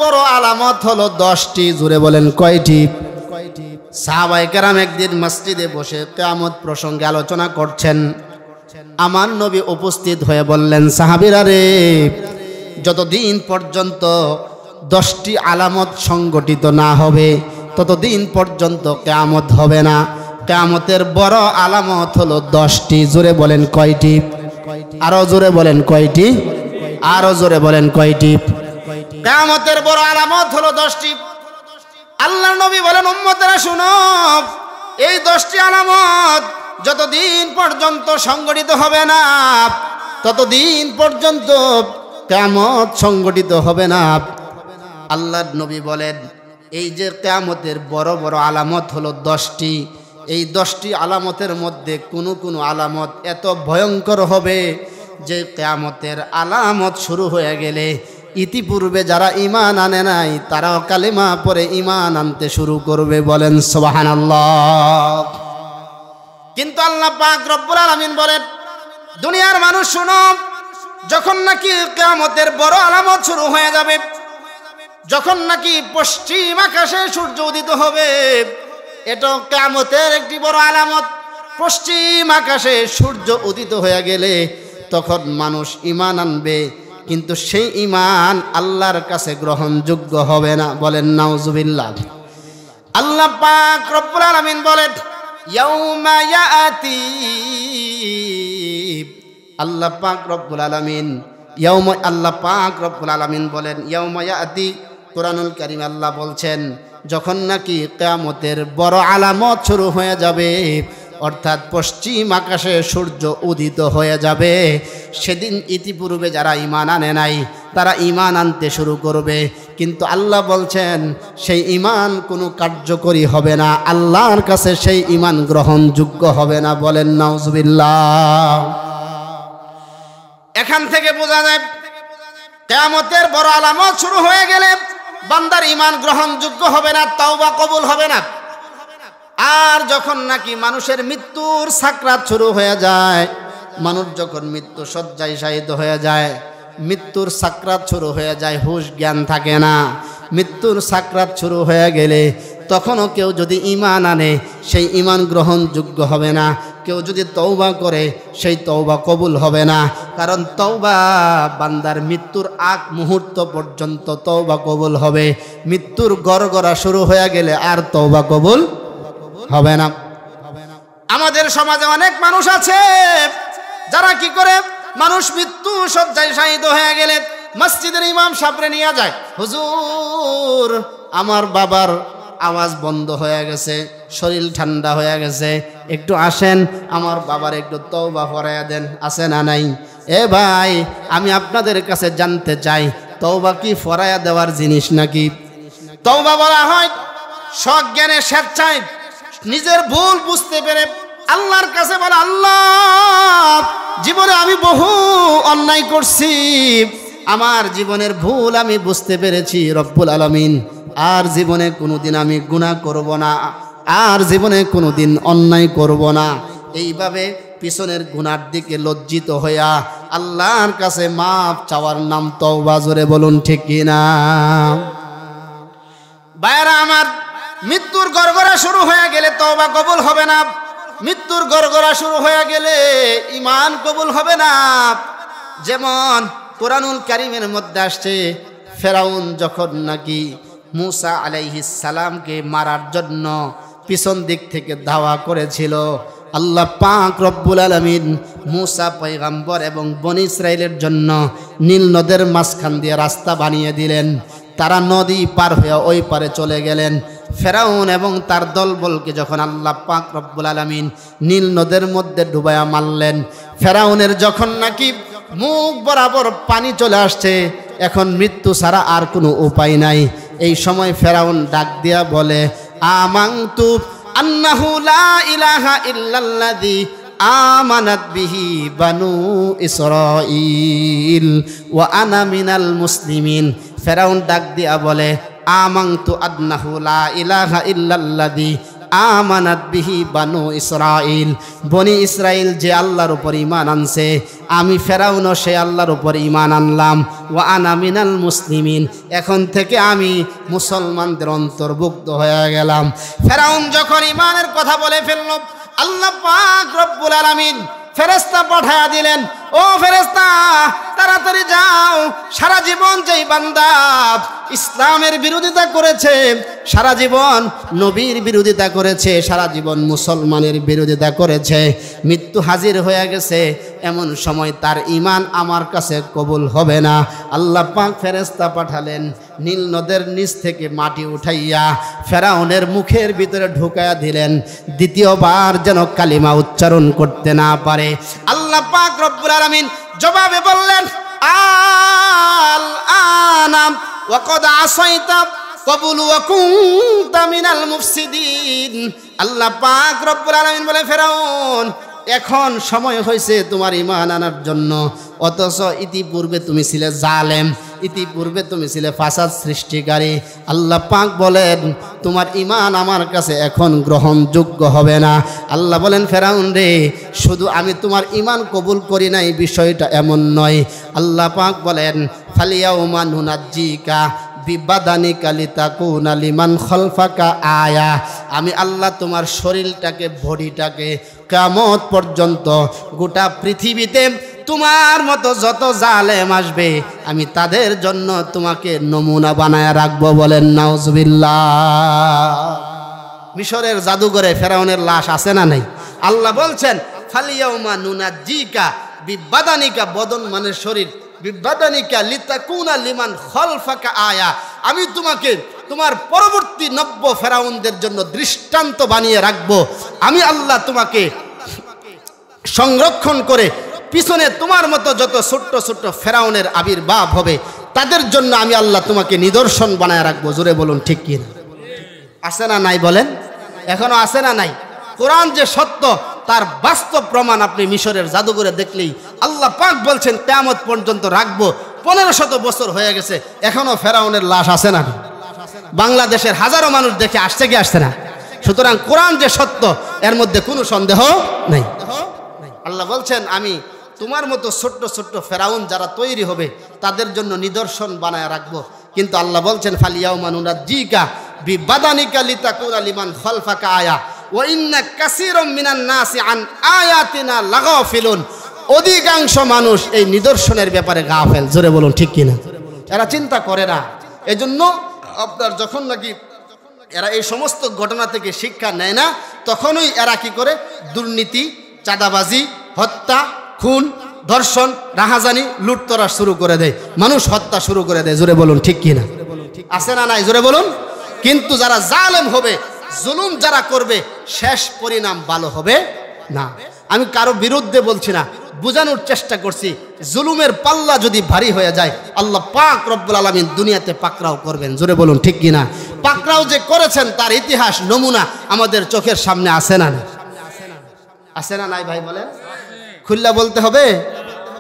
বড় আলামত হলো 10টি। জোরে বলেন কয়টি? সাহাবায়ে কেরাম একদিন মসজিদে বসে কিয়ামত প্রসঙ্গে আলোচনা করছেন। আমার নবী উপস্থিত হয়ে বললেন, সাহাবীরা রে, যতদিন পর্যন্ত 10টি আলামত সংগঠিত না হবে ততদিন পর্যন্ত কিয়ামত হবে না। কিয়ামতের বড় আলামত হলো 10টি। জোরে বলেন কয়টি? আরো জোরে বলেন কয়টি? আরো জোরে বলেন কয়টি? কিয়ামতের বড় আলামত হলো 10টি। আল্লাহর নবী বলেন, উম্মতেরা শুনো, এই 10টি আলামত যতদিন পর্যন্ত সংগঠিত হবে না ততদিন পর্যন্ত কিয়ামত সংগঠিত হবে না। আল্লাহর নবী বলেন, এই যে কিয়ামতের বড় বড় আলামত হলো 10টি, এই 10টি আলামতের মধ্যে কোনো কোনো আলামত এত ভয়ঙ্কর হবে যে কিয়ামতের আলামত শুরু হয়ে গেলে ইতিপূর্বে যারা ঈমান আনে নাই তারাও কালেমা পড়ে ঈমান আনতে শুরু করবে। বলেন সুবহানাল্লাহ। কিন্তু আল্লাহ পাক রব্বুল আলামিন বলেন, দুনিয়ার মানুষ শুনো, যখন নাকি কিয়ামতের বড় আলামত শুরু হয়ে যাবে, যখন নাকি পশ্চিম আকাশে সূর্য উদিত হবে, এটা কিয়ামতের একটি বড় আলামত। পশ্চিম আকাশে সূর্য উদিত হয়ে গেলে তখন মানুষ ঈমান আনবে, কিন্তু সেই ঈমান আল্লাহর কাছে গ্রহণযোগ্য হবে না। বলেন নাউজুবিল্লাহ। আল্লাহ পাক রব্বুল আলামিন বলেন, ইয়াউমা ইয়াতি, আল্লাহ পাক রব্বুল আলামিন আল্লাহ পাক রব্বুল আলামিন বলেন ইয়াউমা ইয়াতি। কোরআনুল কারীম আল্লাহ বলছেন, যখন নাকি কিয়ামতের বড় আলামত শুরু হয়ে যাবে, অর্থাৎ পশ্চিম আকাশে সূর্য উদিত হয়ে যাবে, সেদিন ইতিপূর্বে যারা ঈমান আনে নাই তারা ঈমান আনতে শুরু করবে, কিন্তু আল্লাহ বলছেন সেই ঈমান কোনো কার্যকরী হবে না, আল্লাহর কাছে সেই ঈমান গ্রহণযোগ্য হবে না। বলেন নাউজুবিল্লাহ। এখান থেকে বোঝা যায় কিয়ামতের বড় আলামত শুরু হয়ে গেলে বান্দার ঈমান গ্রহণযোগ্য হবে না, তাওবা কবুল হবে না। আর যখন নাকি মানুষের মৃত্যুর সাকরাত শুরু হয়ে যায়, মানুষ যখন মৃত্যু শয্যায় শায়িত হয়ে যায়, মৃত্যুর সাকরাত শুরু হয়ে যায়, হুঁশ জ্ঞান থাকে না, মৃত্যুর সাকরাত শুরু হয়ে গেলে তখনও কেউ যদি ঈমান আনে সেই ঈমান গ্রহণযোগ্য হবে না, কেউ যদি তওবা করে সেই তওবা কবুল হবে না। কারণ তওবা বান্দার মৃত্যুর আগ মুহূর্ত পর্যন্ত তওবা কবুল হবে, মৃত্যুর গড়গড়া শুরু হয়ে গেলে আর তওবা কবুল হবে না। আমাদের সমাজে অনেক মানুষ আছে যারা কি করে, মানুষ মৃত্যু শয্যায় শায়িত হয়ে গেলে মসজিদের ইমাম সাহেবরে নিয়ে যায়, হুজুর আমার বাবার আওয়াজ বন্ধ হয়ে গেছে, শরীর ঠান্ডা হয়ে গেছে, একটু আসেন আমার বাবার একটু তওবা ফরায়া দেন, আছে না নাই? এ ভাই, আমি আপনাদের কাছে জানতে চাই, তওবা কি ফরায়া দেওয়ার জিনিস নাকি? তওবা বলা হয় সজ্ঞানে স্বেচ্ছায় নিজের ভুল বুঝতে পেরে আল্লাহর কাছে বলে, আল্লাহ জীবনে আমি বহু অন্যায় করছি, আমার জীবনের ভুল আমি বুঝতে পেরেছি রব্বুল আলামিন, আর জীবনে কোনোদিন আমি গুনাহ করব না, আর জীবনে কোনোদিন অন্যায় করব না। এইভাবে পিছনের গুনার দিকে লজ্জিত হইয়া আল্লাহর কাছে মাফ চাওয়ার নাম তওবা। জোরে বলুন ঠিক কিনা? ভাইরা আমার, মৃত্যুর গড়গড়া শুরু হয়ে গেলে তওবা কবুল হবে না, মৃত্যুর গড়গড়া শুরু হয়ে গেলে ঈমান কবুল হবে না। যেমন কোরআনুল কারীমের মধ্যে আসছে, ফেরাউন যখন নাকি মূসা আলাইহিস সালামকে মারার জন্য পিছন দিক থেকে ধাওয়া করেছিল, আল্লাহ পাক রব্বুল আলামিন মূসা পয়গম্বর এবং বনী ইসরাইলের জন্য নীল নদের মাঝখান দিয়ে রাস্তা বানিয়ে দিলেন। তারা নদী পার হয়ে ওই পারে চলে গেলেন। ফেরাউন এবং তার দলবলকে যখন আল্লাহ পাক রব্বুল আলামিন নীল নদের মধ্যে ডুবায়া মারলেন, ফেরাউনের যখন নাকি মুখ বরাবর পানি চলে আসছে, এখন মৃত্যু ছাড়া আর কোনো উপায় নাই। এই সময় ফেরাউন ডাক দিয়া বলে, আমানতু আন্নাহু লা ইলাহা ইল্লাল্লাযী আমানাত বিহি বানু ইসরাঈল ওয়া আনা মিনাল মুসলিমিন। ফেরাউন ডাক দিয়া বলে, আমানতু আন্নাহু লা ইলাহা ইল্লাল্লাযী আমানাত বিহি বানু ইসরাইল, বনি ইসরাইল যে আল্লাহর উপর ঈমান আনছে, আমি ফেরাউনও সে আল্লাহর উপর ঈমান আনলাম। ওয়া আনা মিনাল মুসলিমিন, এখন থেকে আমি মুসলমানদের অন্তর্ভুক্ত হয়ে গেলাম। ফেরাউন যখন ঈমানের কথা বলে ফেলল, আল্লাহ পাক রব্বুল আলামিন ফেরেশতা পাঠায়া দিলেন, ও ফেরেশতা তাড়াতাড়ি যাও, সারা জীবন যেই বান্দা ইসলামের বিরোধিতা করেছে, সারা জীবন নবীর বিরোধিতা করেছে, সারা জীবন মুসলমানের বিরোধিতা করেছে, মৃত্যু হাজির হয়ে গেছে, এমন সময় তার ঈমান আমার কাছে কবুল হবে না। আল্লাহ পাক ফেরেশতা পাঠালেন, নীল নদের নিচ থেকে মাটি উঠাইয়া ফেরাউনের মুখের ভিতরে ঢুকাইয়া দিলেন, দ্বিতীয়বার যেন কালিমা উচ্চারণ করতে না পারে। আল্লাহ পাক রব্বুল আলামিন জবাবে বললেন, আল আনাম ওয়া কদ আসাইতা ক্বাবলু ওয়া কুনতা মিনাল মুফসিদিন। আল্লাহ পাক রব্বুল আলামিন বলে, ফেরাউন এখন সময় হয়েছে তোমার ঈমান আনার জন্য, অথচ ইতিপূর্বে তুমি ছিলে জালেম, ইতিপূর্বে তুমি ছিলে ফাসাদ সৃষ্টিকারী। আল্লাহ পাক বলেন, তোমার ঈমান আমার কাছে এখন গ্রহণযোগ্য হবে না। আল্লাহ বলেন, ফেরাউন রে, শুধু আমি তোমার ঈমান কবুল করি নাই, বিষয়টা এমন নয়। আল্লাহ পাক বলেন, ফালিয়াউমা নুনাজ্জিকা বিবাদানিকা লিতাকুনা লিমান খালফাকা আয়া, আমি আল্লাহ তোমার শরীরটাকে, বডিটাকে কিয়ামত পর্যন্ত গোটা পৃথিবীতে তোমার মতো যত জালেম আসবে আমি তাদের জন্য তোমাকে নমুনা বানায় রাখবো। বলেন নাউজুবিল্লাহ। মিশরের জাদুঘরে ফেরাউনের লাশ আছে না নাই? আল্লাহ বলছেন, ফালিয়াউমা নুনাজ্জিকা বিবাদানিকা, বদন মানে শরীর, বিবাদানিকা লিতাকুনা লিমান খালফাকা আয়া, আমি তোমাকে তোমার পরবর্তী নব্য ফেরাউনদের জন্য দৃষ্টান্ত বানিয়ে রাখবো। আমি আল্লাহ তোমাকে সংরক্ষণ করে পিছনে তোমার মতো যত ছোট্ট ছোট্ট ফেরাউনের আবির্ভাব হবে তাদের জন্য আমি আল্লাহ তোমাকে নিদর্শন বানায় রাখবো। জোরে বলুন ঠিক কি না? আছে না নাই বলেন? এখনো আছে না নাই? কোরআন যে সত্য তার বাস্তব প্রমাণ আপনি মিশরের জাদুঘরে দেখলেই আল্লাহ পাক বলছেন কিয়ামত পর্যন্ত রাখবো। 1500 বছর হয়ে গেছে, এখনো ফেরাউনের লাশ আছে না? বাংলাদেশের হাজারো মানুষ দেখে আসছে কি আসছে না? সুতরাং কোরআন যে সত্য এর মধ্যে কোনো সন্দেহ নেই। আল্লাহ বলছেন, আমি তোমার মতো ছোট্ট ছোট্ট ফেরাউন যারা তৈরি হবে তাদের জন্য নিদর্শন বানায় রাখবো। কিন্তু আল্লাহ বলছেন, ফালিয়াউমা নুনাজ্জিকা বিবাদানিকা লিতাকুনা লিমান খালফাকা আয়া ওয়া ইন্না কাসীরাম মিনান নাসি আন আয়াতিনা লাগাফিলুন, অধিকাংশ মানুষ এই নিদর্শনের ব্যাপারে গাফেল। জোরে বলুন ঠিক কিনা? এরা চিন্তা করে না। এজন্য আপনার যখন নাকি এরা এই সমস্ত ঘটনা থেকে শিক্ষা নেয় না, তখনই এরা কি করে? দুর্নীতি, চাঁদাবাজি, হত্যা, খুন, ধর্ষণ, রাহাজানি, লুটতরাজ শুরু করে দেয়, মানুষ হত্যা শুরু করে দেয়। জোরে বলুন ঠিক কিনা? আছে না নাই? জোরে বলুন। কিন্তু যারা জালেম হবে, জুলুম যারা করবে, শেষ পরিণাম ভালো হবে না। আমি কারো বিরুদ্ধে বলছি না, বোঝানোর চেষ্টা করছি। জুলুমের পাল্লা যদি ভারী হয়ে যায় আল্লাহ পাক রব্বুল আলামিন দুনিয়াতে পাকড়াও করবেন। জোরে বলুন ঠিক কিনা? পাকড়াও যে করেছেন তার ইতিহাস, নমুনা আমাদের চোখের সামনে আছে না? আছে না নাই ভাই বলেন? খুল্লা বলতে হবে।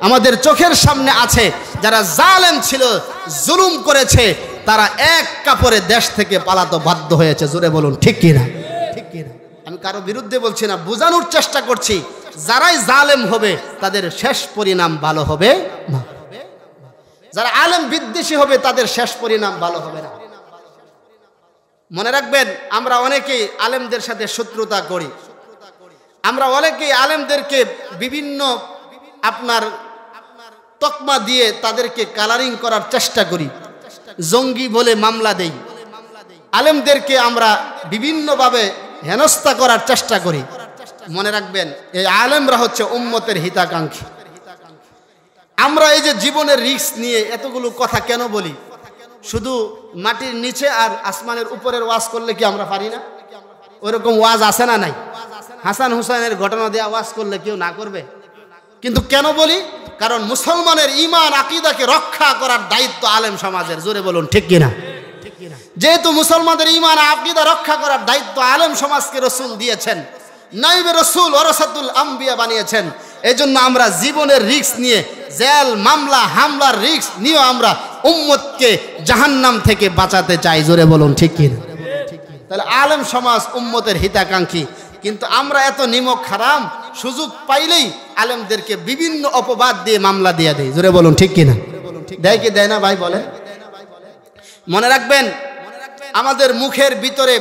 আমাদের চোখের সামনে আছে, যারা জালেম ছিল, জুলুম করেছে, তারা এক কাপড়ে দেশ থেকে পালাতে বাধ্য হয়েছে। জোরে বলুন ঠিক কিনা? আমি কারো বিরুদ্ধে বলছি না, বোঝানোর চেষ্টা করছি। যারাই জালেম হবে তাদের শেষ পরিণাম ভালো হবে না। যারা আলেম বিদ্বেষী হবে তাদের শেষ পরিণাম ভালো হবে না। মনে রাখবেন, আমরা অনেকেই আলেমদের সাথে শত্রুতা করি। আমরা অনেকেই আলেমদেরকে বিভিন্ন আপনার তকমা দিয়ে তাদেরকে কালারিং করার চেষ্টা করি, জঙ্গি বলে মামলা দেই। আলেমদেরকে আমরা বিভিন্নভাবে হেনস্থা করার চেষ্টা করি। মনে রাখবেন, এই আলেমরা হচ্ছে উম্মতের হিতাকাঙ্ক্ষী। আমরা এই যে জীবনের রিস্ক নিয়ে এতগুলো কথা কেন বলি? শুধু মাটির নিচে আর আসমানের উপরের ওয়াজ করলে কি আমরা পারি না? ওইরকম ওয়াজ আছে না নাই? হাসান হুসাইনের ঘটনা দিয়ে ওয়াজ করলে কেউ না করবে? কিন্তু কেন বলি? কারণ মুসলমানের ঈমান আকীদাকে রক্ষা করার দায়িত্ব আলেম সমাজের। জোরে বলুন ঠিক কিনা? যেহেতু মুসলমানদের ঈমান আকীদা রক্ষা করার দায়িত্ব আলেম সমাজকে রাসূল দিয়েছেন, নাইবে রাসূল ওয়ারাসাতুল আম্বিয়া বানিয়েছেন, এজন্য আমরা জীবনের রিস্ক নিয়ে, জেল, মামলা, হামলার রিস্ক নিয়ে আমরা উম্মতকে জাহান্নাম থেকে বাঁচাতে চাই। জোরে বলুন ঠিক কিনা? তাহলে আলেম সমাজ উম্মতের হিতাকাঙ্ক্ষী। কিন্তু আমরা এত নিমক হারাম, সুযোগ পাইলেই আলেমদেরকে বিভিন্ন অপবাদ দিয়ে মামলা দিয়ে দেয়। জোরে বলুন ঠিক কিনা? দেয় কি দেয় না ভাই বলেন? মনে রাখবেন, আমাদের মুখের ভিতরে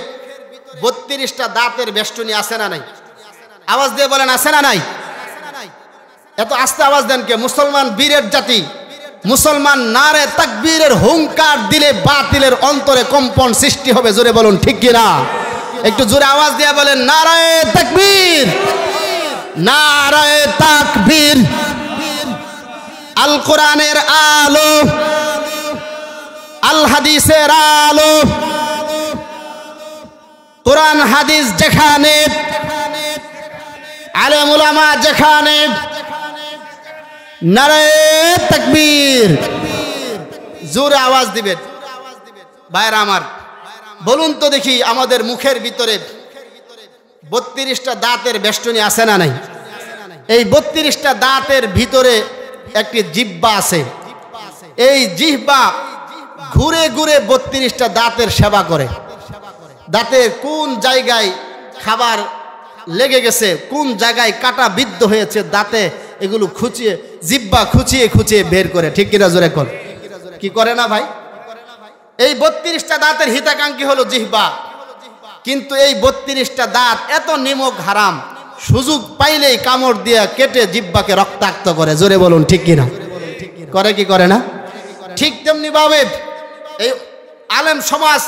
32টা দাঁতের বেষ্টনী আছে না নাই? আওয়াজ দিয়ে বলেন আছে না নাই? এত আস্তে আওয়াজ দেন কে? মুসলমান বীরের জাতি, মুসলমান নারে তাকবীরের হুঙ্কার দিলে বাতিলের অন্তরে কম্পন সৃষ্টি হবে। জোরে বলুন ঠিক কিনা? একটু জোরে আওয়াজ দিয়ে বলেন নারায়ে তাকবীর, নারায়ে তাকবীর। আল কোরআনের আলো, আল হাদিসের আলো, কোরআন হাদিস যেখানে, আলেম উলামা যেখানে, নারায়ে তাকবীর। জোরে আওয়াজ দিবেন ভাইরা আমার। বলুন তো দেখি, আমাদের মুখের ভিতরে 32টা দাঁতের বেষ্টনী আছে না নাই? এই 32টা দাঁতের ভিতরে একটি জিহ্বা আছে। এই জিহ্বা ঘুরে ঘুরে 32টা দাঁতের সেবা করে। দাঁতের কোন জায়গায় খাবার লেগে গেছে, কোন জায়গায় কাটা বিদ্ধ হয়েছে, দাঁতে এগুলো খুঁচিয়ে, জিহ্বা খুঁচিয়ে খুঁচিয়ে বের করে। ঠিক কিনা জোরে কর? কি করে না ভাই? এই 32টা দাঁতের হিতাকাঙ্ক্ষী হলো জিহ্বা। কিন্তু এই 32টা দাঁত এত নিমক হারাম, সুযোগ পাইলেই কামড় দিয়ে কেটে জিহ্বাকে রক্তাক্ত করে। জোরে বলুন ঠিক কিনা? করে কি করে না? ঠিক তেমনি ভাবে এই আলেম সমাজ,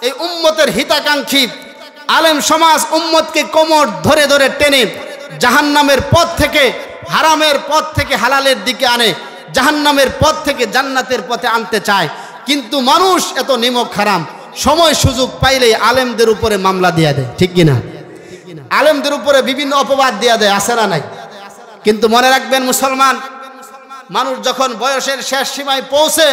এই উম্মতের হিতাকাঙ্ক্ষী আলেম সমাজ উম্মতকে কোমর ধরে ধরে টেনে জাহান্নামের পথ থেকে, হারামের পথ থেকে হালালের দিকে আনে, জাহান্নামের পথ থেকে জান্নাতের পথে আনতে চায়। কিন্তু মানুষ এত নিমক হারাম, সময় সুযোগ পাইলেই আলেমদের উপরে মামলা দিয়ে দেয়। ঠিক কিনা? আলেমদের উপরে বিভিন্ন অপবাদ দিয়ে দেয়, আছে না নাই? কিন্তু মনে রাখবেন, মুসলমান মানুষ যখন বয়সের শেষ সীমায় পৌঁছে,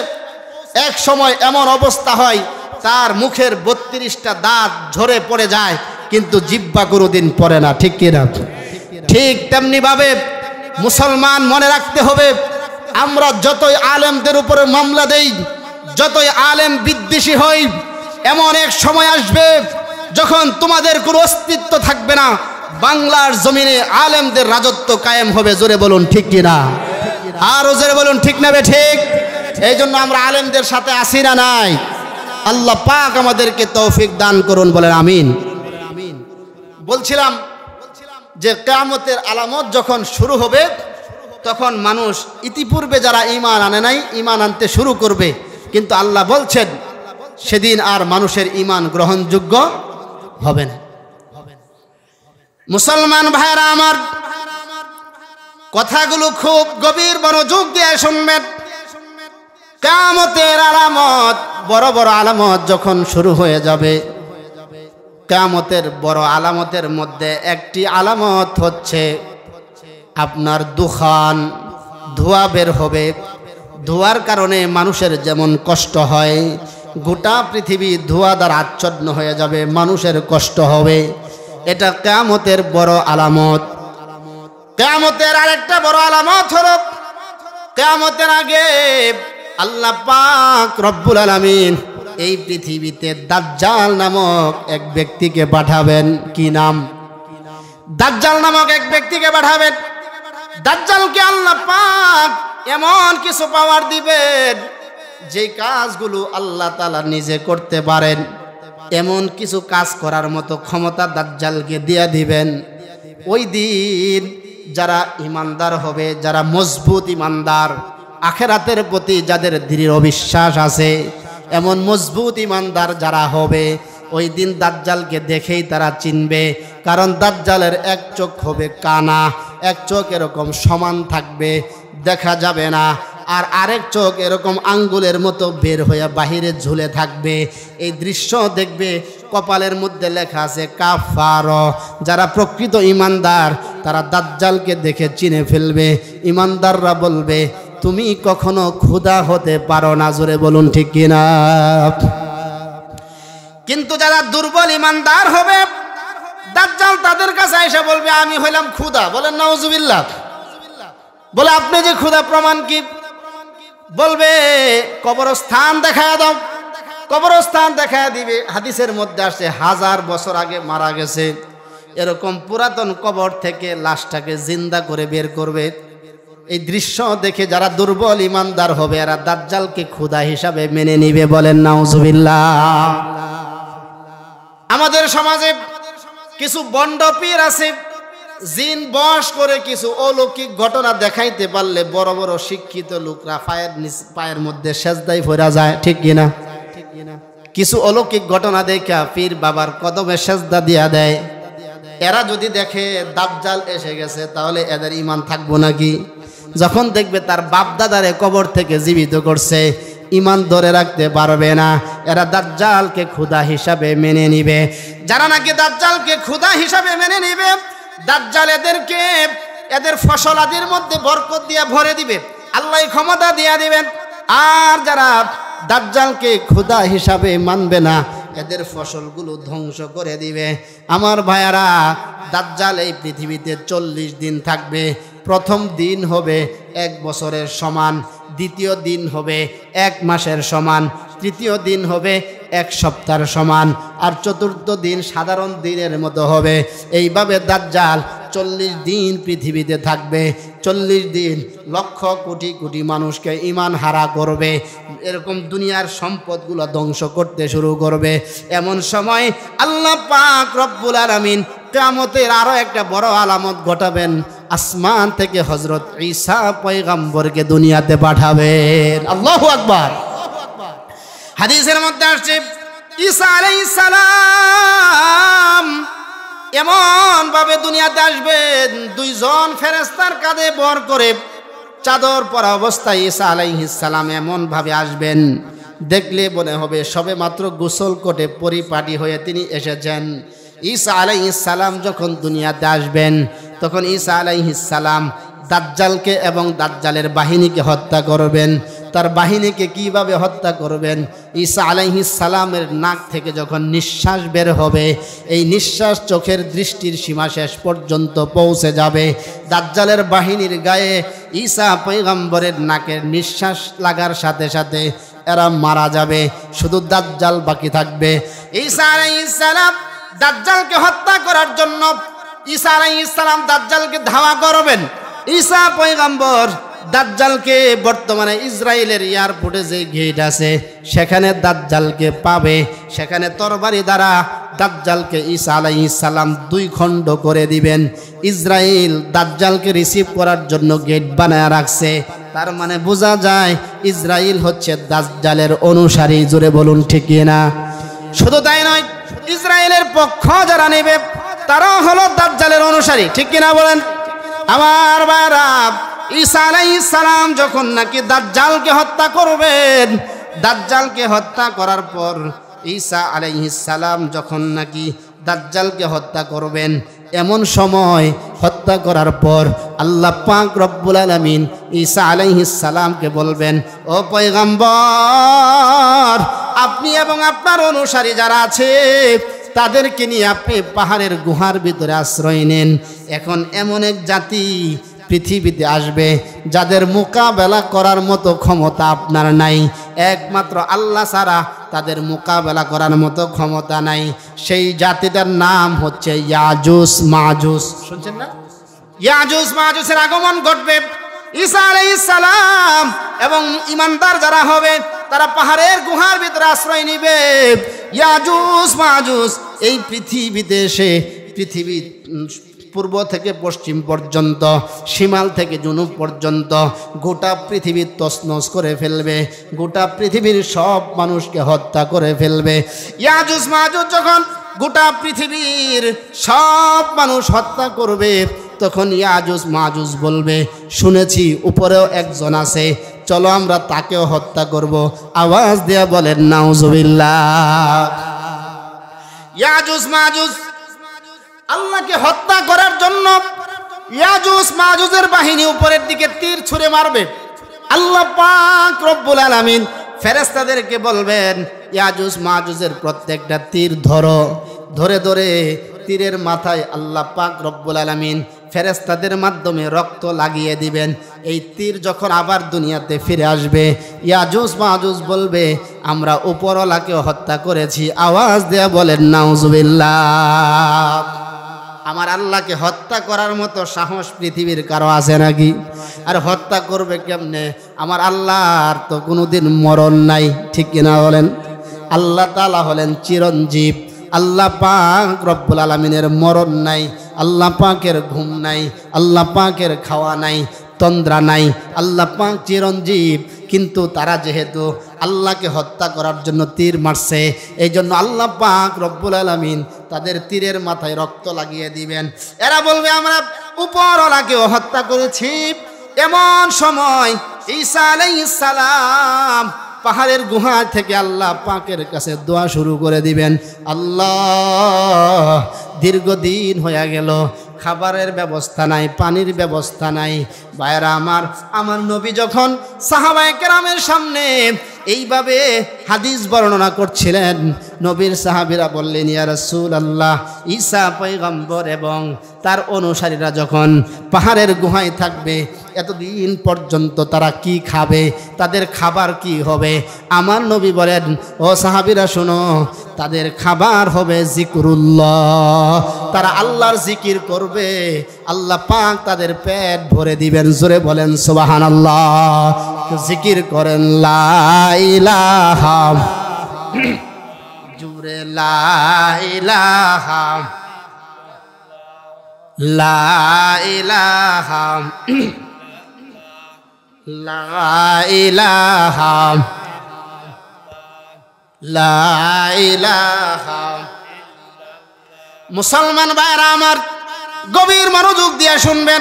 এক সময় এমন অবস্থা হয় তার মুখের 32টা দাঁত ঝরে পড়ে যায়, কিন্তু জিহ্বা কোনোদিন পড়ে না। ঠিক কিনা? ঠিক তেমনি ভাবে মুসলমান মনে রাখতে হবে, আমরা যতই আলেমদের উপরে মামলা দেই, যতই আলেম বিদ্বেষী হই, এমন এক সময় আসবে যখন তোমাদের কোনো অস্তিত্ব থাকবে না, বাংলার জমিনে আলেমদের রাজত্ব কায়েম হবে। জোরে বলুন ঠিক কিনা? আরো জোরে বলুন ঠিক না বে ঠিক? এই জন্য আমরা আলেমদের সাথে আসি না নাই? আল্লাহ পাক আমাদেরকে তৌফিক দান করুন, বলেন আমিন। বলছিলাম যে কিয়ামতের আলামত যখন শুরু হবে, তখন মানুষ ইতিপূর্বে যারা ঈমান আনে নাই, ঈমান আনতে শুরু করবে। কিন্তু আল্লাহ বলছেন সেদিন আর মানুষের ঈমান গ্রহণযোগ্য হবে না। মুসলমান ভাইরা আমার, কথাগুলো খুব গভীর মনোযোগ দিয়ে শুনবেন। কিয়ামতের আলামত, বড় বড় আলামত যখন শুরু হয়ে যাবে, কিয়ামতের বড় আলামতের মধ্যে একটি আলামত হচ্ছে আপনার দুখান, ধোঁয়া বের হবে। ধোঁয়ার কারণে মানুষের যেমন কষ্ট হয়, গোটা পৃথিবী ধোঁয়া দ্বারা আচ্ছন্ন হয়ে যাবে, মানুষের কষ্ট হবে। এটা কিয়ামতের বড় আলামত। কিয়ামতের আরেকটা বড় আলামত হলো, কিয়ামতের আগে আল্লাহ পাক রব্বুল আলামিন এই পৃথিবীতে দাজ্জাল নামক এক ব্যক্তিকে পাঠাবেন। কি নাম? দাজ্জাল নামক এক ব্যক্তিকে পাঠাবেন। দাজ্জালকে আল্লাহ পাক এমন কিছু পাওয়ার দিবেন, যে কাজগুলো আল্লাহ তাআলা নিজে করতে পারেন, এমন কিছু কাজ করার মতো ক্ষমতা দাজ্জালকে দিয়ে দিবেন। ওই দিন যারা ইমানদার হবে, যারা মজবুত ইমানদার, আখিরাতের প্রতি যাদের দৃঢ় বিশ্বাস আছে, এমন মজবুত ইমানদার যারা হবে, ওই দিন দাজ্জালকে দেখেই তারা চিনবে। কারণ দাজ্জালের এক চোখ হবে কানা, এক চোখ এরকম সমান থাকবে, দেখা যাবে না, আর আরেক চোখ এরকম আঙ্গুলের মতো বের হয়ে বাহিরে ঝুলে থাকবে। এই দৃশ্য দেখবে, কপালের মধ্যে লেখা আছে কাফার। যারা প্রকৃত ইমানদার তারা দাজ্জালকে দেখে চিনে ফেলবে। ইমানদাররা বলবে, তুমি কখনো ক্ষুধা হতে পারো না। জোরে বলুন ঠিক কিনা? কিন্তু যারা দুর্বল ইমানদার হবে, দাজ্জাল তাদের কাছে এসে বলবে, আমি হইলাম ক্ষুধা। বলেন নাউজুবিল্লাহ। বলে, আপনি যে ক্ষুধা প্রমাণ কি? বলবে, কবরস্থান দেখায় দাও। কবরস্থান দেখা দিবে। হাদিসের মধ্যে আসে 1000 বছর আগে মারা গেছে এরকম পুরাতন কবর থেকে লাশটাকে জিন্দা করে বের করবে। এই দৃশ্য দেখে যারা দুর্বল ইমানদার হবে এরা দাজ্জালকে খোদা হিসাবে মেনে নিবে। বলেন নাউজুবিল্লাহ। আমাদের সমাজে কিছু বন্ড পীর আছে, জিন বশ করে কিছু অলৌকিক ঘটনা দেখাইতে পারলে বড় বড় শিক্ষিত লোকরা পায়ের মধ্যে সেজদায় পড়া যায়, ঠিক কিনা? কিছু অলৌকিক ঘটনা দেখা পীর বাবার কদমে সেজদা দিয়া দেয়। এরা যদি দেখে দাজ্জাল এসে গেছে তাহলে এদের ঈমান থাকবো নাকি? যখন দেখবে তার বাপ দাদারে কবর থেকে জীবিত করছে ঈমান ধরে রাখতে পারবে না। এরা দাজ্জালকে খোদা হিসাবে মেনে নিবে। যারা নাকি দাজ্জালকে খোদা হিসাবে মেনে নিবে, দাজ্জাল এদেরকে এদের ফসল আদির মধ্যে বরকত দিয়ে ভরে দিবে, আল্লাহ ক্ষমতা দিয়ে দিবেন। আর যারা দাজ্জালকে খোদা হিসাবে মানবে না এদের ফসলগুলো ধ্বংস করে দিবে। আমার ভাইয়ারা, দাজ্জাল এই পৃথিবীতে 40 দিন থাকবে। প্রথম দিন হবে 1 বছরের সমান, দ্বিতীয় দিন হবে 1 মাসের সমান, তৃতীয় দিন হবে 1 সপ্তাহের সমান, আর চতুর্থ দিন সাধারণ দিনের মতো হবে। এইভাবে দাজ্জাল 40 দিন পৃথিবীতে থাকবে। 40 দিন লক্ষ কোটি কোটি মানুষকে ঈমান হারা করবে, এরকম দুনিয়ার সম্পদগুলো ধ্বংস করতে শুরু করবে। এমন সময় আল্লাহ পাক রব্বুল আলামিন কিয়ামতের আরো একটা বড় আলামত ঘটাবেন। আসমান থেকে হযরত ঈসা পয়গম্বরকে দুনিয়াতে পাঠাবেন। আল্লাহু আকবার। হাদিসের মধ্যে আসছে ঈসা আলাইহিস সালাম এমন ভাবে দুনিয়াতে আসবেন, 2 জন ফেরেশতার কাঁধে ভর করে চাদর পরা অবস্থায় ঈসা আলাইহিস সালাম এমন ভাবে আসবেন, দেখলে মনে হবে সবে মাত্র গোসল করে পরিপাটি হয়ে তিনি এসেছেন। ঈসা আলাইহিস সালাম যখন দুনিয়াতে আসবেন তখন ঈসা আলাইহিস সালাম দাজ্জালকে এবং দাজ্জালের বাহিনীকে হত্যা করবেন। তার বাহিনীকে কিভাবে হত্যা করবেন? ঈসা আলাইহিস সালামের নাক থেকে যখন নিঃশ্বাস বের হবে, এই নিঃশ্বাস চোখের দৃষ্টির সীমা শেষ পর্যন্ত পৌঁছে যাবে। দাজ্জালের বাহিনীর গায়ে ঈসা পয়গম্বরের নাকের নিঃশ্বাস লাগার সাথে সাথে এরা মারা যাবে, শুধু দাজ্জাল বাকি থাকবে। ঈসা আলাইহিস সালাম দাজ্জালকে হত্যা করার জন্য ঈসা আলাইহিস সালাম দাজ্জালকে ধাওয়া করবেন। ঈসা পয়গম্বর দাজ্জালকে বর্তমানে ইসরায়েলের এয়ারপোর্টে যে গেট আছে সেখানে দাজ্জালকে পাবে, সেখানে তরবারি দ্বারা দাজ্জালকে ঈসা আলাইহিস সালাম 2 খণ্ড করে দিবেন। ইসরায়েল দাজ্জালকে রিসিভ করার জন্য গেট বানায় রাখছে, তার মানে বোঝা যায় ইসরায়েল হচ্ছে দাজ্জালের অনুসারী। জোরে বলুন ঠিক কিনা? শুধু তাই নয়, ইসরায়েলের পক্ষ যারা নেবে তারাও হলো দাজ্জালের অনুসারী, ঠিক কিনা বলেন? আমার ভাইরা, ঈসা আলাইহিস সালাম যখন নাকি দাজ্জালকে হত্যা করবেন, দাজ্জালকে হত্যা করার পর ঈসা আলাইহিস সালাম যখন নাকি দাজ্জালকে হত্যা করবেন, এমন সময় হত্যা করার পর আল্লাহ পাক রব্বুল আলামিন ঈসা আলাইহিস সালামকে বলবেন, ও পয়গম্বর, আপনি এবং আপনার অনুসারী যারা আছে তাদেরকে নিয়ে আপনি পাহাড়ের গুহার ভিতরে আশ্রয় নেন। এখন এমন এক জাতি পৃথিবীতে আসবে যাদের মোকাবেলা করার মতো ক্ষমতা আপনার নাই, একমাত্র আল্লাহ ছাড়া তাদের মোকাবেলা করার মতো ক্ষমতা নাই। সেই জাতিটার নাম হচ্ছে ইয়াজুজ মাজুজ। শুনছেন না? ইয়াজুজ মাজুজের আগমন ঘটবে। ঈসা আলাইহিস সালাম এবং ঈমানদার যারা হবে তারা পাহাড়ের গুহার ভিতরে আশ্রয় নিবে। ইয়াজুজ মাজুজ এই পৃথিবীতে এসে পৃথিবী পূর্ব থেকে পশ্চিম পর্যন্ত, শিমাল থেকে জুনুব পর্যন্ত গোটা পৃথিবী তছনছ করে ফেলবে, গোটা পৃথিবীর সব মানুষকে হত্যা করে ফেলবে। ইয়াজুজ মাজুজ যখন গোটা পৃথিবীর সব মানুষ হত্যা করবে, তখন ইয়াজুজ মাজুজ বলবে, শুনেছি উপরেও একজন আছে, চলো আমরা তাকেও হত্যা করব। আওয়াজ দেয়া বলেন নাউজুবিল্লাহ। ইয়াজুজ মাজুজ আল্লাহকে হত্যা করার জন্য ইয়াজুজ মাজুজের বাহিনী উপরের দিকে তীর ছুঁড়ে মারবে। আল্লাহ পাক রব্বুল আলামিন ফেরেশতাদেরকে বলবেন, ইয়াজুজ মাজুজের প্রত্যেকটা তীর ধরো। ধরে ধরে তীরের মাথায় আল্লাহ পাক রব্বুল আলামিন ফেরেশতাদের মাধ্যমে রক্ত লাগিয়ে দিবেন। এই তীর যখন আবার দুনিয়াতে ফিরে আসবে, ইয়াজুজ মাজুজ বলবে আমরা উপরওয়ালাকে হত্যা করেছি। আওয়াজ দেয়া বলেন নাউজুবিল্লাহ। আমার আল্লাহকে হত্যা করার মতো সাহস পৃথিবীর কারো আছে নাকি? আর হত্যা করবে কেমনে? আমার আল্লাহর তো কোনোদিন মরণ নাই, ঠিক কিনা বলেন? আল্লাহ তাআলা হলেন চিরঞ্জীব। আল্লাহ পাক রব্বুল আলামিনের মরণ নাই, আল্লাহ পাকের ঘুম নাই, আল্লাহ পাকের খাওয়া নাই, তন্দ্রা নাই, আল্লাহ পাক চিরঞ্জীব। কিন্তু তারা যেহেতু আল্লাহকে হত্যা করার জন্য তীর মারছে, এই জন্য আল্লাহ পাক রব্বুল আলামিন তাদের তীরের মাথায় রক্ত লাগিয়ে দিবেন। এরা বলবে আমরা উপরওয়ালাকেও হত্যা করেছি। এমন সময় ঈসা আলাইহিস সালাম পাহাড়ের গুহা থেকে আল্লাহ পাকের কাছে দোয়া শুরু করে দিবেন। আল্লাহ, দীর্ঘদিন হয়ে গেল, খাবারের ব্যবস্থা নাই, পানির ব্যবস্থা নাই। ভাইরা আমার নবী যখন সাহাবায়ে কেরামের সামনে এইভাবে হাদিস বর্ণনা করছিলেন, নবীর সাহাবীরা বললেন ইয়া রাসূলুল্লাহ, ঈসা পয়গম্বর এবং তার অনুসারীরা যখন পাহাড়ের গুহায় থাকবে, এতদিন পর্যন্ত তারা কি খাবে? তাদের খাবার কি হবে? আমার নবী বলেন, ও সাহাবীরা শোনো, তাদের খাবার হবে জিকরুল্লাহ। তারা আল্লাহর জিকির করবে, আল্লাহ পাক তাদের পেট ভরে দিবেন। জোরে বলেন সুবহানাল্লাহ। জিকির করেন লা ইলাহা, জোরে লা ইলাহা, লা ইলাহা, লা ইলাহা, লা ইলাহা। মুসলমান ভাইরা আমার, গভীর মনোযোগ দিয়ে শুনবেন।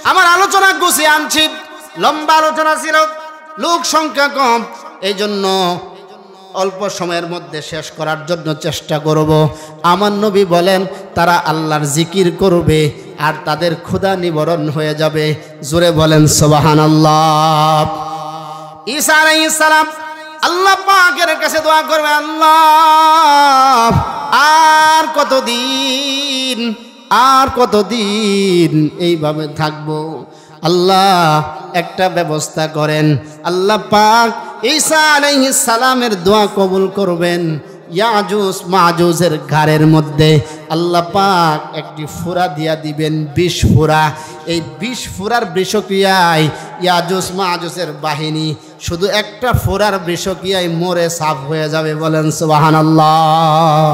আমার আলোচনা গুছিয়ে আনছি, লম্বা আলোচনা ছিল, লোক সংখ্যা কম, এই জন্য অল্প সময়ের মধ্যে শেষ করার জন্য চেষ্টা করব। আমার নবী বলেন তারা আল্লাহর জিকির করবে আর তাদের ক্ষুধা নিবারণ হয়ে যাবে। জোরে বলেন সুবহানাল্লাহ। ঈসা আলাইহিস সালাম আল্লাহ পাকের কাছে দোয়া করবে, আল্লাহ আর কতদিন এইভাবে থাকবো? আল্লাহ একটা ব্যবস্থা করেন। আল্লাহ পাক ঈসা আলাইহিস সালামের দোয়া কবুল করবেন। ইয়াজুজ মাজুজের ঘাড়ের মধ্যে আল্লাহ পাক একটি ফোঁড়া দিয়া দিবেন, 20 ফোঁড়া। এই 20 ফোঁড়ার বিষক্রিয়ায় ইয়াজুজ মাজুজের বাহিনী শুধু একটা ফোঁড়ার বিষক্রিয়ায় মরে সাফ হয়ে যাবে। বলেন সুবহানাল্লাহ।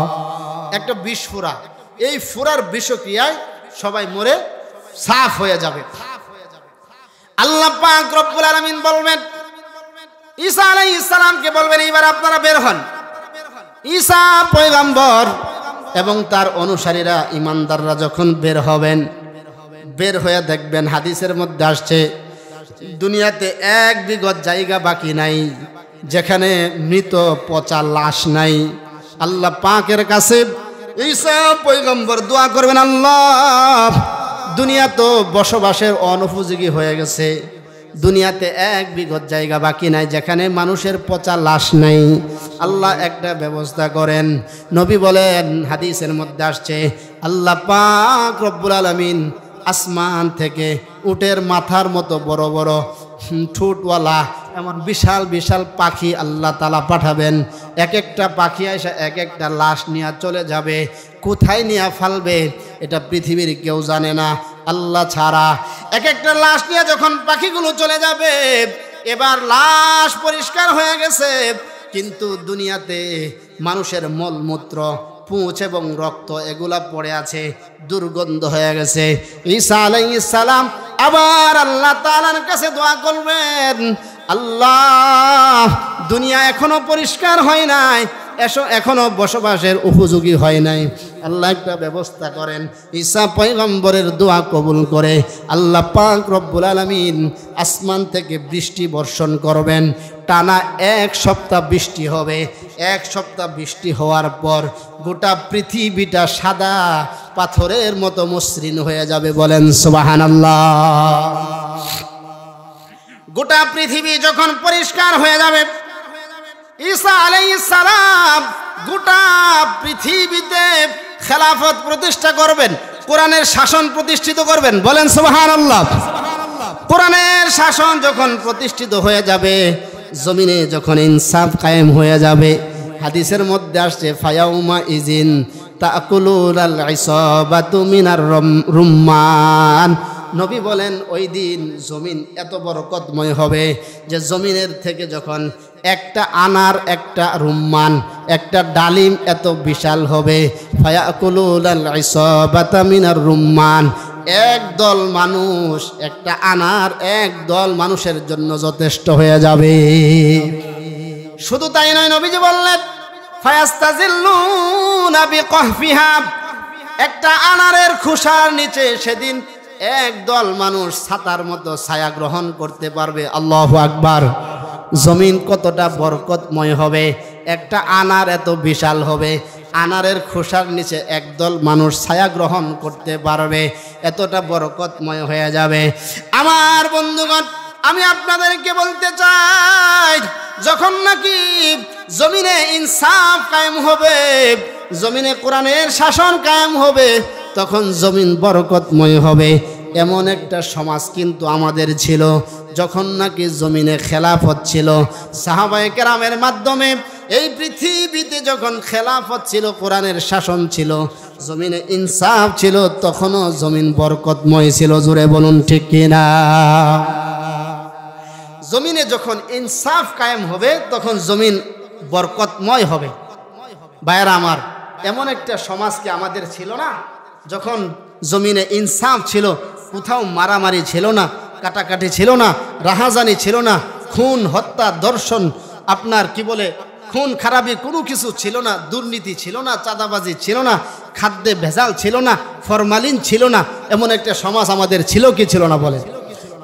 একটা 20 ফোঁড়া, এই ফোঁড়ার বিষক্রিয়ায় সবাই মরে সাফ হয়ে যাবে। আল্লাহ পাক রব্বুল আলামিন বলবেন, ঈসা আলাইহিস সালামকে বলবেন এবার আপনারা বের হন। ঈসা পয়গম্বর এবং তার অনুসারীরা ইমানদাররা যখন বের হবেন, বের হয়ে দেখবেন হাদিসের মধ্যে আসছে দুনিয়াতে 1 বিঘত জায়গা বাকি নাই যেখানে মৃত পচা লাশ নাই। আল্লাহ পাকের কাছে ঈসা পয়গম্বর দোয়া করবেন, আল্লাহ দুনিয়া তো বসবাসের অনুপযোগী হয়ে গেছে, দুনিয়াতে 1 বিঘত জায়গা বাকি নাই যেখানে মানুষের পচা লাশ নাই। আল্লাহ একটা ব্যবস্থা করেন। নবী বলেন, হাদিসের মধ্যে আসছে আল্লাহ পাক রব্বুল আলামিন আসমান থেকে উটের মাথার মতো বড় বড় ঠোঁটওয়ালা এমন বিশাল বিশাল পাখি আল্লাহ তাআলা পাঠাবেন। এক একটা পাখি এসে এক একটা লাশ নিয়ে চলে যাবে। কোথায় নিয়ে ফালবে এটা পৃথিবীর কেউ জানে না আল্লাহ ছাড়া। এক একটা লাশ নিয়ে যখন পাখিগুলো চলে যাবে, এবার লাশ পরিষ্কার হয়ে গেছে, কিন্তু দুনিয়াতে মানুষের মলমূত্র, পুঁছ এবং রক্ত এগুলা পড়ে আছে, দুর্গন্ধ হয়ে গেছে। ঈসা আলাইহিস সালাম আবার আল্লাহ তাআলার কাছে দোয়া করবেন, আল্লাহ দুনিয়া এখনো পরিষ্কার হয় নাই, এখনো বসবাসের উপযোগী হয় নাই, আল্লাহ একটা ব্যবস্থা করেন। ঈসা পয়গম্বরের দোয়া কবুল করে আল্লাহ পাক রব্বুল আলামিন আসমান থেকে বৃষ্টি বর্ষণ করবেন। টানা 1 সপ্তাহ বৃষ্টি হবে। 1 সপ্তাহ বৃষ্টি হওয়ার পর গোটা পৃথিবীটা সাদা পাথরের মতো মসৃণ হয়ে যাবে। বলেন সুবহানাল্লাহ। গোটা পৃথিবী যখন পরিষ্কার হয়ে যাবে, ঈসা আলাইহিস সালাম গোটা পৃথিবীতে খেলাফত প্রতিষ্ঠা করবেন। কোরআনের শাসন প্রতিষ্ঠিত করবেন, বলেন সুবহানাল্লাহ। কোরআনের শাসন যখন প্রতিষ্ঠিত হয়ে যাবে, জমিনে যখন ইনসাফ কায়েম হয়ে যাবে, হাদিসের মধ্যে আসছে ফায়াউমা ইজিন তাকুলুল ইসাবাতু মিনার রুম্মান। নবী বলেন ওই দিন জমিন এত বরকতময় হবে যে জমিনের থেকে যখন একটা আনার, একটা রুম্মান, একটা ডালিম এত বিশাল হবে, ফায়াকুলুল ইসাবাতু মিনার রুম্মান, একদল মানুষ, একটা আনার একদল মানুষের জন্য যথেষ্ট হয়ে যাবে। শুধু তাই নয়, নবীজি বললেন ফায়াস্তাজিল্লুনা বিকহফিহা, একটা আনারের খোসার নিচে সেদিন একদল মানুষ ছাতার মতো ছায়া গ্রহণ করতে পারবে। আল্লাহু আকবার। জমিন কতটা বরকতময় হবে, একটা আনার এত বিশাল হবে, আনারের খোসার নিচে একদল মানুষ ছায়া গ্রহণ করতে পারবে, এতটা বরকতময় হয়ে যাবে। আমার বন্ধুগণ, আমি আপনাদেরকে বলতে চাই, যখন নাকি জমিনে ইনসাফ কায়েম হবে, জমিনে কোরআনের শাসন কায়েম হবে, তখন জমিন বরকতময় হবে। এমন একটা সমাজ কিন্তু আমাদের ছিল, যখন নাকি জমিনে খেলাফত ছিল, সাহাবায়ে কেরামের মাধ্যমে এই পৃথিবীতে যখন খেলাফত ছিল, কোরআনের শাসন ছিল, জমিনে ইনসাফ ছিল, তখনও জমিন বরকতময় ছিল। জোরে বলুন ঠিক কিনা? জমিনে যখন ইনসাফ কায়েম হবে, তখন জমিন বরকতময় হবে। ভাইয়েরা আমার, এমন একটা সমাজ কি আমাদের ছিল না? যখন জমিনে ইনসাফ ছিল, কোথাও মারামারি ছিল না, কাটাকাটি ছিল না, রাহাজানি ছিল না, খুন হত্যা ধর্ষণ, আপনার কি বলে খুন খারাপি কোনো কিছু ছিল না, দুর্নীতি ছিল না, চাঁদাবাজি ছিল না, খাদ্যে ভেজাল ছিল না, ফরমালিন ছিল না। এমন একটা সমাজ আমাদের ছিল কি ছিল না বলে?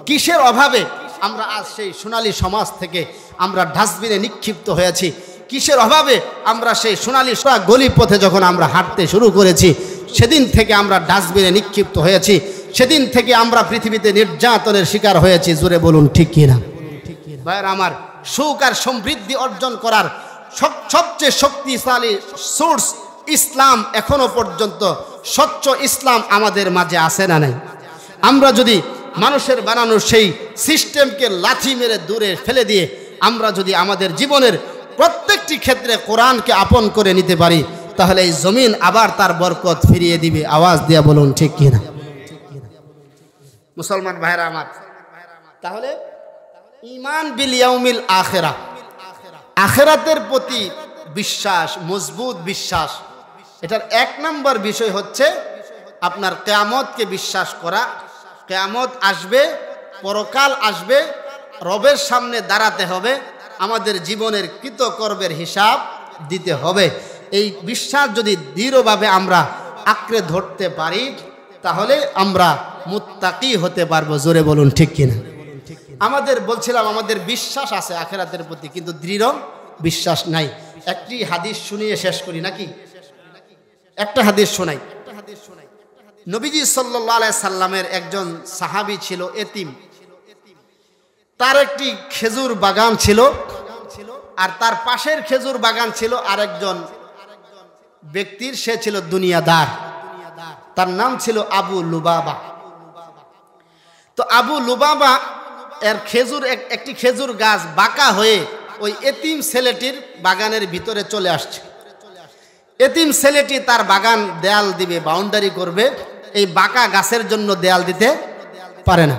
কিসের অভাবে আমরা আজ সেই সোনালী সমাজ থেকে আমরা ডাস্টবিনে নিক্ষিপ্ত হয়েছি? কিসের অভাবে আমরা সেই সোনালী গলি পথে যখন আমরা হাঁটতে শুরু করেছি, সেদিন থেকে আমরা ডাস্টবিনে নিক্ষিপ্ত হয়েছি, সেদিন থেকে আমরা পৃথিবীতে নির্যাতনের শিকার হয়েছি। জোরে বলুন ঠিক কিনা? ভাইয়ের আমার, সুখ আর সমৃদ্ধি অর্জন করার সবচেয়ে শক্তিশালী সোর্স ইসলাম। এখনো পর্যন্ত স্বচ্ছ ইসলাম আমাদের মাঝে আছে না নাই? আমরা যদি মানুষের বানানো সেই সিস্টেমকে লাথি মেরে দূরে ফেলে দিয়ে আমরা যদি আমাদের জীবনের প্রত্যেকটি ক্ষেত্রে কোরআনকে আপন করে নিতে পারি, তাহলে এই জমিন আবার তার বরকত ফিরিয়ে দিবে। আওয়াজ দিয়া বলুন ঠিক কিনা? মুসলমান ভাইরা আমার, তাহলে ঈমান বিল ইয়াউমিল আখিরা, আখিরাতের প্রতি বিশ্বাস, মজবুত বিশ্বাস, এটার এক নম্বর বিষয় হচ্ছে আপনার কিয়ামতকে বিশ্বাস করা। কিয়ামত আসবে, পরকাল আসবে, রবের সামনে দাঁড়াতে হবে, আমাদের জীবনের কৃতকর্মের হিসাব দিতে হবে। এই বিশ্বাস যদি দৃঢ়ভাবে আমরা আঁকড়ে ধরতে পারি, তাহলে আমরা মুত্তাকি হতে পারবো। জোরে বলুন ঠিক কিনা? আমাদের বলছিলাম আমাদের বিশ্বাস আছে আখিরাতের প্রতি, কিন্তু দৃঢ় বিশ্বাস নাই। একটি হাদিস শুনিয়ে শেষ করি নাকি? একটা হাদিস শোনাই। নবীজি সাল্লাল্লাহু আলাইহি সাল্লামের একজন সাহাবী ছিল এতিম। তার একটি খেজুর বাগান ছিল, আর তার পাশের খেজুর বাগান ছিল আরেকজন ব্যক্তির, সে ছিল দুনিয়াদার। তার নাম ছিল আবু লুবাবা। তো আবু লুবাবা এর একটি খেজুর গাছ বাঁকা হয়ে ওই এতিম ছেলেটির বাগানের ভিতরে চলে আসছে। এতিম ছেলেটি তার বাগান দেয়াল দিবে, বাউন্ডারি করবে, এই বাঁকা গাছের জন্য দেয়াল দিতে পারে না।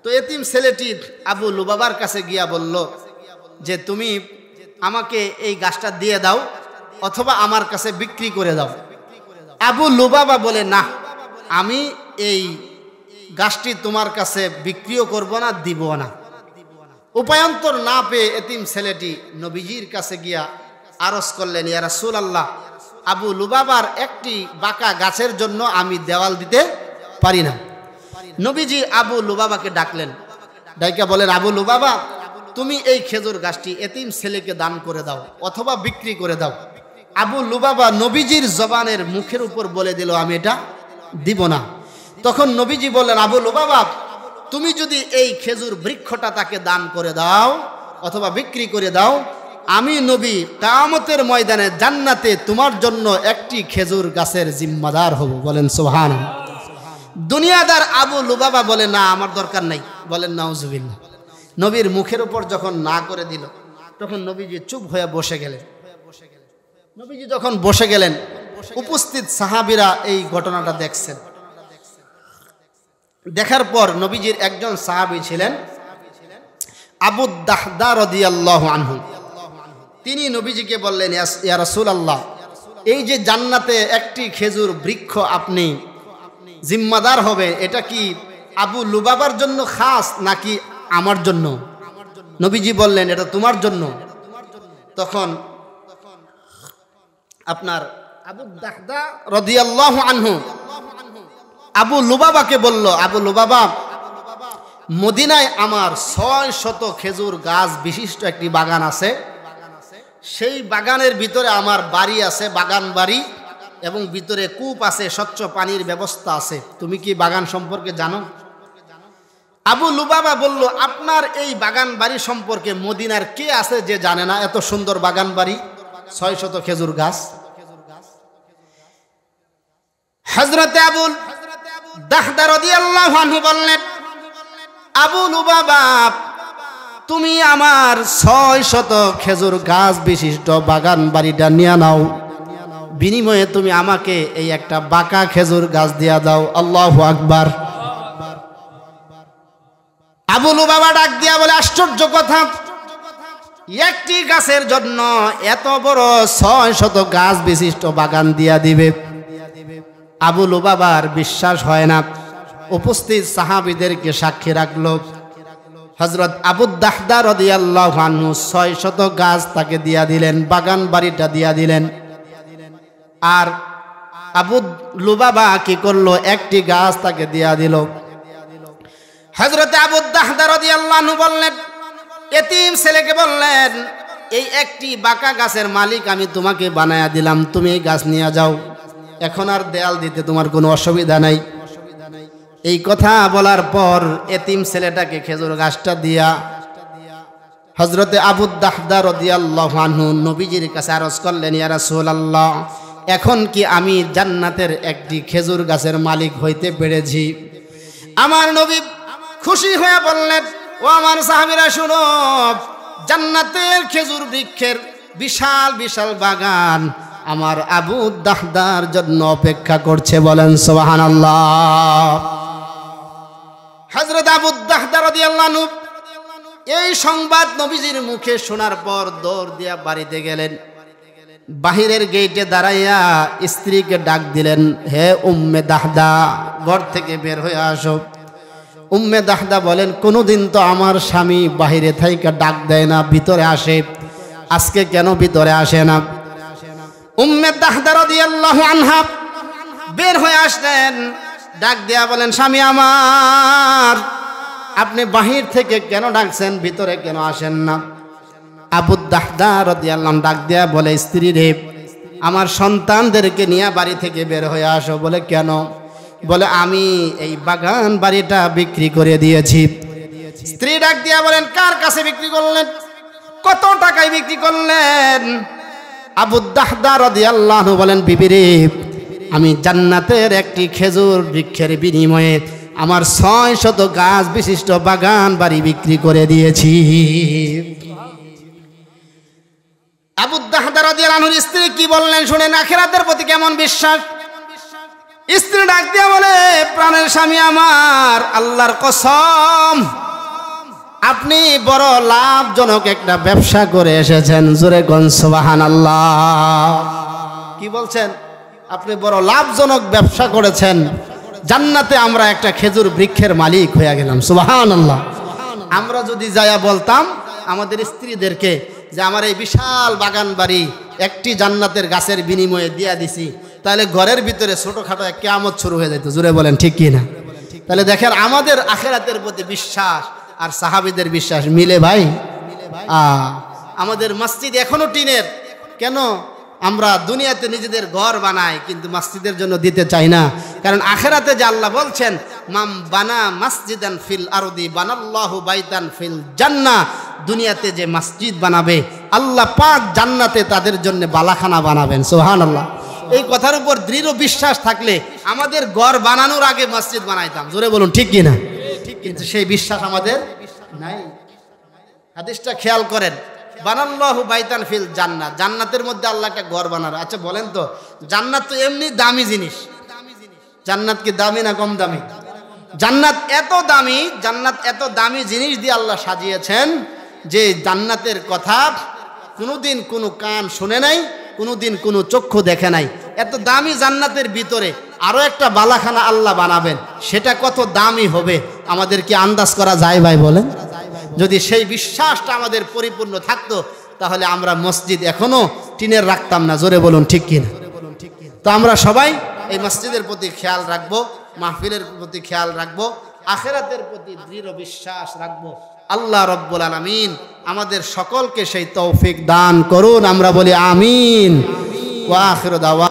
তো এতিম ছেলেটি আবু লুবাবার কাছে গিয়া বলল যে তুমি আমাকে এই গাছটা দিয়ে দাও, অথবা আমার কাছে বিক্রি করে দাও। আবু লুবাবা বলে, না, আমি এই গাছটি তোমার কাছে বিক্রিও করব না, দিব না। উপায়ন্তর না পেয়ে এতিম ছেলেটি নবীজির কাছে গিয়া আরজ করলেন, ইয়া রাসূলুল্লাহ, আবু লুবাবার একটি বাঁকা গাছের জন্য আমি দেওয়াল দিতে পারি না। নবীজি আবু লুবাবাকে ডাকলেন, ডাইকা বলেন, আবু লুবাবা, তুমি এই খেজুর গাছটি এতিম ছেলেকে দান করে দাও অথবা বিক্রি করে দাও। আবু লুবাবা নবীজির জবানের মুখের উপর বলে দিল, আমি এটা দিব না। তখন নবীজি বললেন, আবু লুবাবা, তুমি যদি এই খেজুর বৃক্ষটা তাকে দান করে দাও অথবা বিক্রি করে দাও, আমি নবী কিয়ামতের ময়দানে জান্নাতে তোমার জন্য একটি খেজুর গাছের জিম্মাদার হব। বলেন সুবহানাল্লাহ। দুনিয়াদার আবু লুবাবা বলে না আমার দরকার নাই, বলেন নাউজুবিল্লাহ। নবীর মুখের উপর যখন না করে দিল তখন নবীজি চুপ হয়ে বসে গেলেন। নবীজি যখন বসে গেলেন উপস্থিত সাহাবীরা এই ঘটনাটা দেখছেন। দেখার পর নবীজির একজন সাহাবী ছিলেন আবু দাহদা রাদিয়াল্লাহু আনহু। তিনি নবীজিকে বললেন, ইয়া রাসূলুল্লাহ, এই যে জান্নাতে একটি খেজুর বৃক্ষ আপনি জিম্মাদার হবে, এটা কি আবু লুবাবার জন্য খাস নাকি আমার জন্য? নবীজি বললেন, এটা তোমার জন্য। তখন আপনার আবু দাহদা রাদিয়াল্লাহু আনহু আবু লুবাবাকে বলল, আবু লুবাবা, মদিনায় আমার 600 খেজুর গাছ বিশিষ্ট একটি বাগান আছে। সেই বাগানের ভিতরে আমার বাড়ি আছে, বাগান বাড়ি, এবং ভিতরে কূপ আছে, স্বচ্ছ পানির ব্যবস্থা আছে। তুমি কি বাগান সম্পর্কে জানো? আবু লুবাবা বলল, আপনার এই বাগান বাড়ি সম্পর্কে মদিনার কে আছে যে জানে না? এত সুন্দর বাগান বাড়ি, 600 খেজুর গাছ। হযরতে আবু দাহদা রাদিয়াল্লাহু আনহু বললেন, আবু লুবাবা, তুমি আমার 600 খেজুর গাছ বিশিষ্ট বাগান বাড়িটা নিয়ে নাও, বিনিময়ে তুমি আমাকে এই একটা বাঁকা খেজুর গাছ দিয়া দাও। আল্লাহু আকবার। আবু লুবাবা ডাক দিয়া বলে, আশ্চর্য কথা, একটি গাছের জন্য এত বড় 600 গাছ বিশিষ্ট বাগান দিয়া দিবে? আবু লুবাবার বিশ্বাস হয় না। উপস্থিত সাহাবীদেরকে সাক্ষী রাখলো। হযরত আবু দাহদা রাদিয়াল্লাহু আনহু 600 গাছ তাকে দিয়া দিলেন, বাগান বাড়িটা দিয়া দিলেন। আর আবু লুবাবা কি করলো? একটি গাছ তাকে দিয়া দিল। হযরত আবু দাহদা রাদিয়াল্লাহু আনহু বললেন, এতিম ছেলেকে বললেন, এই একটি বাঁকা গাছের মালিক আমি তোমাকে বানায়া দিলাম, তুমি এই গাছ নিয়ে যাও, এখন আর দেয়াল দিতে তোমার কোনো অসুবিধা নাই। এই কথা বলার পর এতিম ছেলেটাকে খেজুর গাছটা দিয়া হযরতে আবু দাহদা রাদিয়াল্লাহু আনহু নবীজির কাছে আরজ করলেন, ইয়া রাসূলুল্লাহ, এখন কি আমি জান্নাতের একটি খেজুর গাছের মালিক হইতে পেরেছি? আমার নবী খুশি হয়ে বললেন, ও আমার সাহাবীরা শুনো, জান্নাতের খেজুর বৃক্ষের বিশাল বিশাল বাগান আমার আবু দাহদার জন্য অপেক্ষা করছে। বলেন সুবহানাল্লাহ। হযরত আবু দাহদা রাদিয়াল্লাহু আনহু এই সংবাদ নবীজির মুখে শোনার পর দৌড় দিয়া বাড়িতে গেলেন। বাহিরের গেটে দাঁড়াইয়া স্ত্রীকে ডাক দিলেন, হে উম্মে দাহদা, ঘর থেকে বের হয়ে আসো। উম্মে দাহদা বলেন, কোনোদিন তো আমার স্বামী বাহিরে থাইকা ডাক দেয় না, ভিতরে আসে, আজকে কেন ভিতরে আসে না? উম্মে দাহদা রাদিয়াল্লাহু আনহা বের হয়ে আসলেন, ডাক দিয়া বলেন, স্বামী আমার, আপনি বাহির থেকে কেন ডাকছেন, ভিতরে কেন আসেন না? আবু দাহদা রাদিয়াল্লাহু আনহু ডাক দিয়া বলে, স্ত্রী রে, আমার সন্তানদেরকে নিয়ে বাড়ি থেকে বের হয়ে আসো। বলে কেন? বলে আমি এই বাগান বাড়িটা বিক্রি করে দিয়েছি। স্ত্রী ডাক দিয়া বলেন, কার কাছে বিক্রি করলেন? কত টাকায় বিক্রি করলেন? আবু দাহদা রাদিয়াল্লাহু আনহু বলেন, বিবি রে, আমি জান্নাতের একটি খেজুর বৃক্ষের বিনিময়ে আমার 600 গাছ বিশিষ্ট বাগান বাড়ি বিক্রি করে দিয়েছি। আবু দাহদা রাদিয়াল্লাহু আনহুর স্ত্রী কি বললেন শুনেন, আখিরাতের প্রতি কেমন বিশ্বাস। স্ত্রী ডাক দিয়া বলে, প্রাণের স্বামী আমার, আল্লাহর কসম, আপনি বড় লাভজনক একটা ব্যবসা করে এসেছেন। জোরে কোন সুবহানাল্লাহ। কি বলছেন? আপনি বড় লাভজনক ব্যবসা করেছেন, জান্নাতে আমরা একটা খেজুর বৃক্ষের মালিক হয়ে গেলাম। সুবহানাল্লাহ। আমরা যদি যায়া বলতাম আমাদের স্ত্রীদেরকে যে আমার এই বিশাল বাগান বাড়ি একটি জান্নাতের গাছের বিনিময়ে দিয়া দিছি, তাহলে ঘরের ভিতরে ছোটখাটো এক কিয়ামত শুরু হয়ে যেত। জোরে বলেন ঠিক কি না? তাহলে দেখেন আমাদের আখিরাতের প্রতি বিশ্বাস আর সাহাবীদের বিশ্বাস মিলে ভাই। আমাদের মসজিদ এখনো টিনের, কেন? আমরা দুনিয়াতে নিজেদের ঘর বানাই কিন্তু মসজিদের জন্য দিতে চাই না। কারণ আখিরাতে যে আল্লাহ বলছেন, মাম বানা মসজিদান ফিল আরদি বানাল্লাহু বাইতান ফিল জান্নাহ, দুনিয়াতে যে মসজিদ বানাবে আল্লাহ পাক জান্নাতে তাদের জন্য বালাখানা বানাবেন। সুবহানাল্লাহ। এই কথার উপর দৃঢ় বিশ্বাস থাকলে আমাদের ঘর বানানোর আগে মসজিদ বানাইতাম। জোরে বলুন ঠিক কিনা? কিন্তু সেই বিশ্বাস আমাদের নাই। হাদিসটা খেয়াল করেন, বানাল্লাহু বাইতান ফিল জান্নাত, জান্নাতের মধ্যে আল্লাহ একটা ঘর বানার। আচ্ছা বলেন তো, জান্নাত তো এমনি দামি জিনিস, জান্নাত কি দামি না কম দামি? জান্নাত এত দামি জিনিস দিয়ে আল্লাহ সাজিয়েছেন যে জান্নাতের কথা কোনোদিন কোনো কান শুনে নাই, কোনোদিন কোনো চক্ষু দেখে নাই। এত দামি জান্নাতের ভিতরে আরো একটা বালাখানা আল্লাহ বানাবেন, সেটা কত দামি হবে আমাদের কি আন্দাজ করা যায় ভাই বলেন? যদি সেই বিশ্বাসটা আমাদের পরিপূর্ণ থাকতো তাহলে আমরা মসজিদ এখনো টিনের রাখতাম না। জোরে বলুন ঠিক কিনা? তো আমরা সবাই এই মসজিদের প্রতি খেয়াল রাখবো, মাহফিলের প্রতি খেয়াল রাখবো, আখিরাতের প্রতি দৃঢ় বিশ্বাস রাখবো। আল্লাহ রব্বুল আলামিন আমাদের সকলকে সেই তৌফিক দান করুন। আমরা বলি আমিন। ওয়া আখিরু দাওয়া।